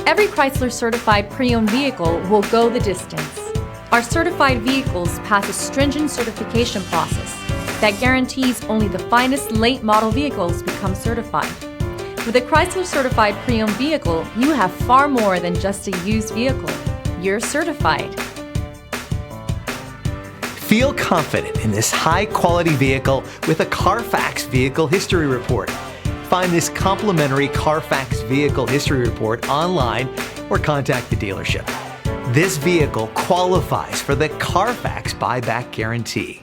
Every Chrysler certified pre-owned vehicle will go the distance. Our certified vehicles pass a stringent certification process that guarantees only the finest late model vehicles become certified. With a Chrysler certified pre-owned vehicle, you have far more than just a used vehicle. You're certified. Feel confident in this high-quality vehicle with a Carfax Vehicle History Report. Find this complimentary Carfax Vehicle History Report online or contact the dealership. This vehicle qualifies for the Carfax Buyback Guarantee.